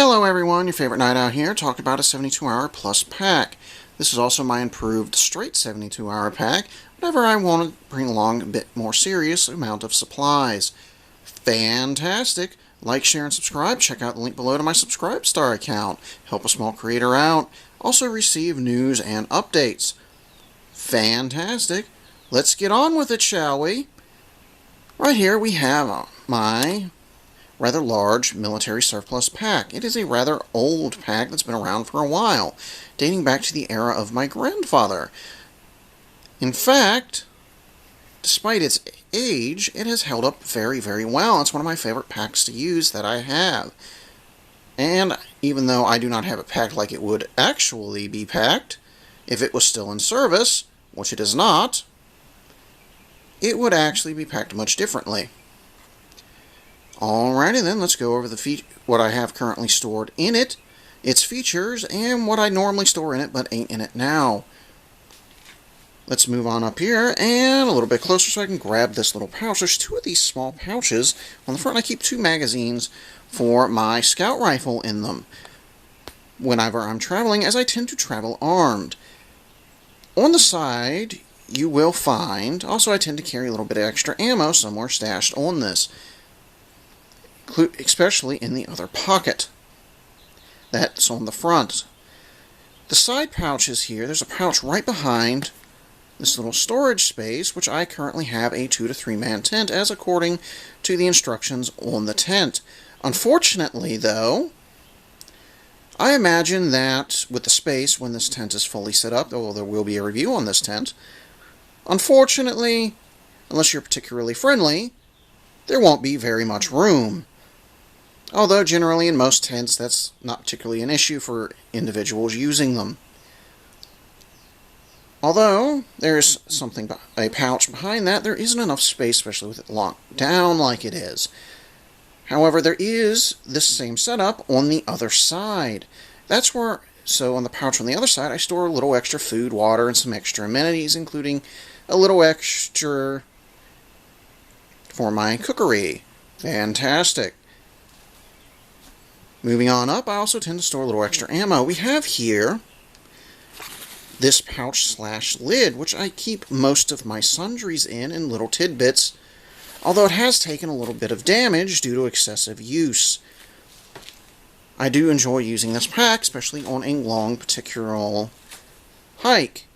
Hello everyone, your favorite night out here, talking about a 72-hour plus pack. This is also my improved straight 72-hour pack, whenever I want to bring along a bit more serious amount of supplies. Fantastic! Like, share, and subscribe. Check out the link below to my Subscribe Star account. Help a small creator out. Also receive news and updates. Fantastic! Let's get on with it, shall we? Right here we have my rather large military surplus pack. It is a rather old pack that's been around for a while, dating back to the era of my grandfather. In fact, despite its age, it has held up very, very well. It's one of my favorite packs to use that I have. And even though I do not have it packed like it would actually be packed, if it was still in service, which it is not, it would actually be packed much differently. Alrighty then, let's go over what I have currently stored in it, its features, and what I normally store in it but ain't in it now. Let's move on up here and a little bit closer so I can grab this little pouch. There's two of these small pouches. On the front I keep two magazines for my scout rifle in them whenever I'm traveling, as I tend to travel armed. On the side you will find, also I tend to carry a little bit of extra ammo somewhere stashed on this, especially in the other pocket that's on the front. The side pouches here, there's a pouch right behind this little storage space, which I currently have a 2 to 3 man tent as according to the instructions on the tent. Unfortunately though, I imagine that with the space when this tent is fully set up, though there will be a review on this tent, unfortunately, unless you're particularly friendly, there won't be very much room. Although generally in most tents that's not particularly an issue for individuals using them. Although there's a pouch behind that, there isn't enough space, especially with it locked down like it is. However, there is this same setup on the other side. So on the pouch on the other side, I store a little extra food, water, and some extra amenities, including a little extra for my cookery. Fantastic. Moving on up, I also tend to store a little extra ammo. We have here this pouch/lid, which I keep most of my sundries in little tidbits, although it has taken a little bit of damage due to excessive use. I do enjoy using this pack, especially on a long particular hike.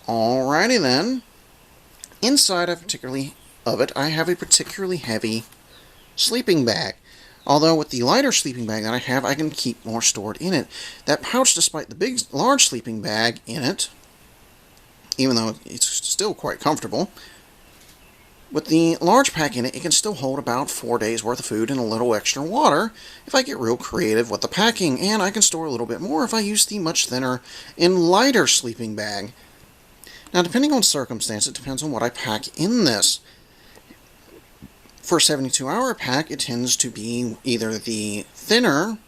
Alrighty then. Inside of it, I have a particularly heavy sleeping bag. Although with the lighter sleeping bag that I have, I can keep more stored in it. That pouch, despite the large sleeping bag in it, even though it's still quite comfortable, with the large pack in it, it can still hold about 4 days worth of food and a little extra water if I get real creative with the packing, and I can store a little bit more if I use the much thinner and lighter sleeping bag. Now, depending on circumstance, it depends on what I pack in this. For a 72-hour pack, it tends to be either the thinner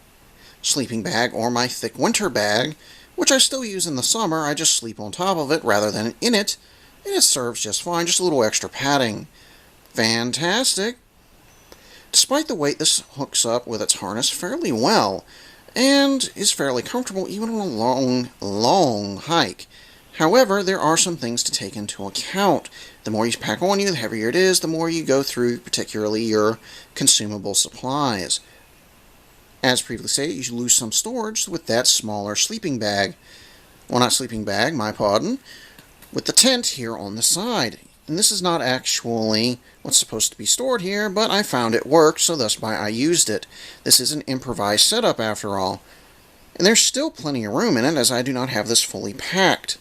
sleeping bag or my thick winter bag, which I still use in the summer. I just sleep on top of it rather than in it, and it serves just fine, just a little extra padding. Fantastic! Despite the weight, this hooks up with its harness fairly well, and is fairly comfortable even on a long, long hike. However, there are some things to take into account. The more you pack on you, the heavier it is, the more you go through, particularly your consumable supplies. As previously stated, you lose some storage with that smaller sleeping bag. Well, not sleeping bag, my pardon. With the tent here on the side. And this is not actually what's supposed to be stored here, but I found it worked, so thus why I used it. This is an improvised setup after all. And there's still plenty of room in it, as I do not have this fully packed.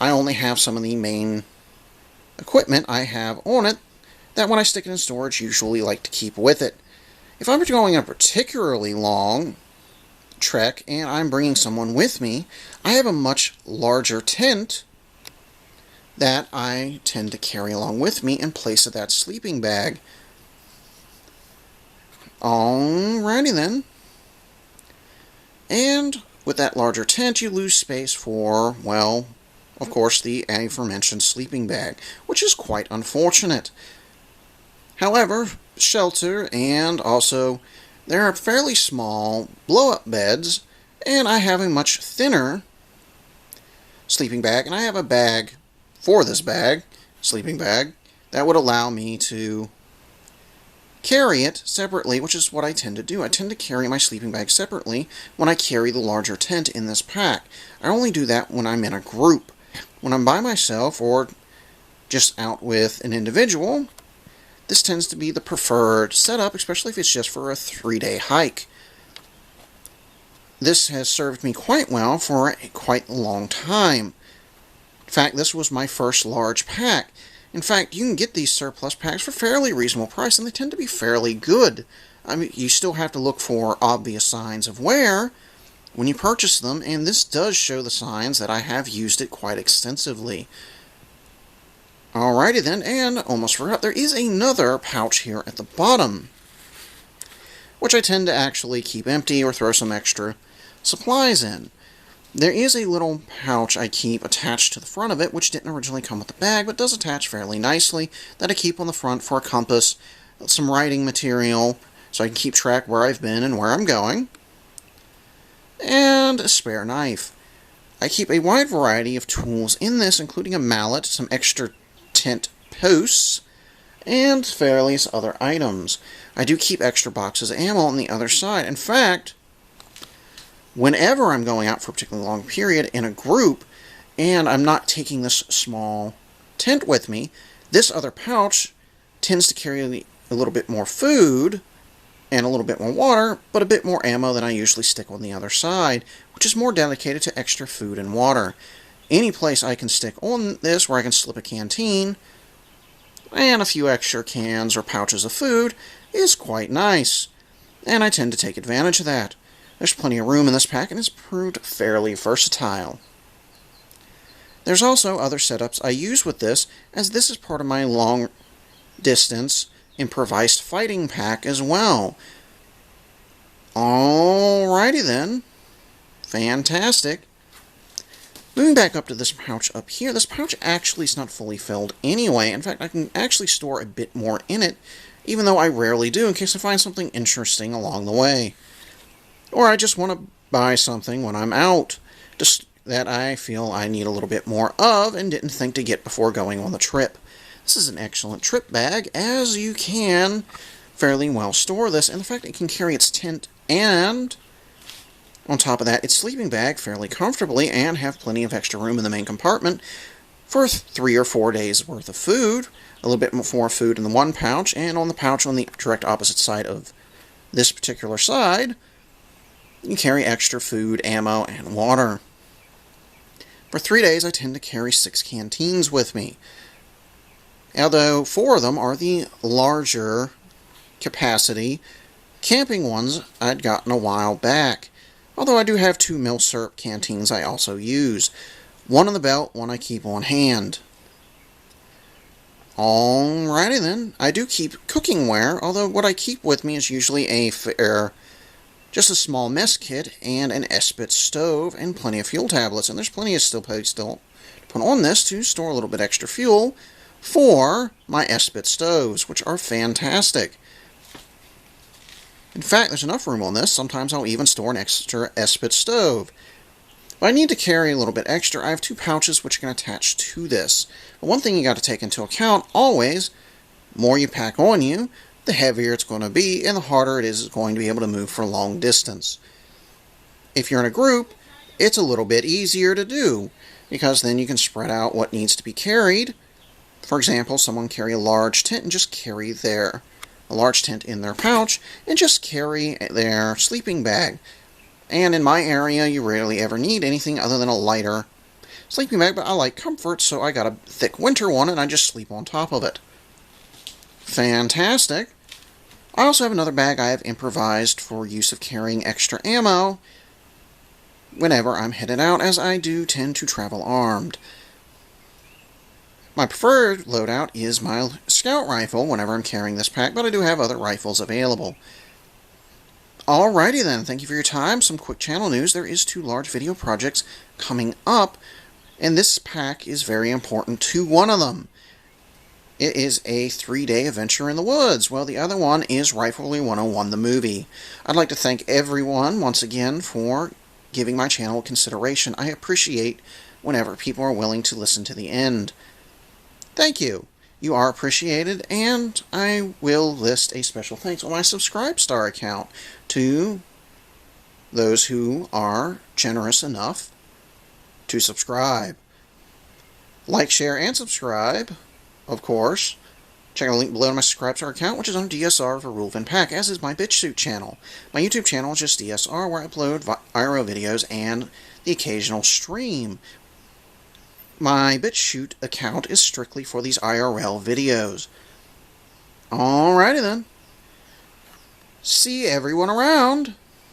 I only have some of the main equipment I have on it that when I stick it in storage usually like to keep with it. If I'm going on a particularly long trek and I'm bringing someone with me, I have a much larger tent that I tend to carry along with me in place of that sleeping bag. Alrighty then. And with that larger tent you lose space for, well, of course, the aforementioned sleeping bag, which is quite unfortunate. However, shelter and also There are fairly small blow-up beds, and I have a much thinner sleeping bag, and I have a bag for this sleeping bag, that would allow me to carry it separately, which is what I tend to do. I tend to carry my sleeping bag separately when I carry the larger tent in this pack. I only do that when I'm in a group. When I'm by myself or just out with an individual, this tends to be the preferred setup, especially if it's just for a 3-day hike. This has served me quite well for quite a long time. In fact, this was my first large pack. In fact, you can get these surplus packs for fairly reasonable price, and they tend to be fairly good. I mean, you still have to look for obvious signs of wear when you purchase them, and this does show the signs that I have used it quite extensively. Alrighty then, and almost forgot, there is another pouch here at the bottom, which I tend to actually keep empty or throw some extra supplies in. There is a little pouch I keep attached to the front of it, which didn't originally come with the bag, but does attach fairly nicely, that I keep on the front for a compass, some writing material, so I can keep track where I've been and where I'm going, and a spare knife. I keep a wide variety of tools in this, including a mallet, some extra tent posts, and various other items. I do keep extra boxes of ammo on the other side. In fact, whenever I'm going out for a particularly long period in a group, and I'm not taking this small tent with me, this other pouch tends to carry a little bit more food and a little bit more water, but a bit more ammo than I usually stick on the other side, which is more dedicated to extra food and water. Any place I can stick on this where I can slip a canteen and a few extra cans or pouches of food is quite nice, and I tend to take advantage of that. There's plenty of room in this pack, and it's proved fairly versatile. There's also other setups I use with this, as this is part of my long-distance improvised fighting pack as well. Alrighty then. Fantastic. Moving back up to this pouch up here, this pouch actually is not fully filled anyway. In fact, I can actually store a bit more in it, even though I rarely do, in case I find something interesting along the way. Or I just want to buy something when I'm out just that I feel I need a little bit more of and didn't think to get before going on the trip. This is an excellent trip bag, as you can fairly well store this, and the fact it can carry its tent and, on top of that, its sleeping bag fairly comfortably and have plenty of extra room in the main compartment for 3 or 4 days worth of food, a little bit more food in the one pouch, and on the pouch on the direct opposite side of this particular side, you carry extra food, ammo, and water. For 3 days, I tend to carry 6 canteens with me, although 4 of them are the larger capacity camping ones I'd gotten a while back. Although I do have 2 milsurp canteens I also use. One on the belt, one I keep on hand. Alrighty then. I do keep cookingware, although what I keep with me is usually just a small mess kit and an Espit stove and plenty of fuel tablets. And there's plenty of still to put on this to store a little bit extra fuel for my Espit stoves, which are fantastic. In fact, there's enough room on this. Sometimes I'll even store an extra Espit stove. If I need to carry a little bit extra, I have 2 pouches which can attach to this. But one thing you got to take into account, always, the more you pack on you, the heavier it's going to be, and the harder it is going to be able to move for long distance. If you're in a group, it's a little bit easier to do, because then you can spread out what needs to be carried. For example, someone carry a large tent and just carry a large tent in their pouch, and just carry their sleeping bag. And in my area, you rarely ever need anything other than a lighter sleeping bag, but I like comfort, so I got a thick winter one, and I just sleep on top of it. Fantastic. I also have another bag I have improvised for use of carrying extra ammo whenever I'm headed out, as I do tend to travel armed. My preferred loadout is my scout rifle whenever I'm carrying this pack, but I do have other rifles available. Alrighty then, thank you for your time. Some quick channel news. There is 2 large video projects coming up, and this pack is very important to one of them. It is a 3-day adventure in the woods, while the other one is Riflery 101 the movie. I'd like to thank everyone once again for giving my channel consideration. I appreciate whenever people are willing to listen to the end. Thank you. You are appreciated, and I will list a special thanks on my Subscribestar account to those who are generous enough to subscribe. Like, share, and subscribe, of course. Check out the link below to my Subscribestar account, which is on DSR for Rule of Pack, as is my BitchSuit channel. My YouTube channel is just DSR, where I upload IRL videos and the occasional stream. My BitchShoot account is strictly for these IRL videos. Alrighty then. See everyone around.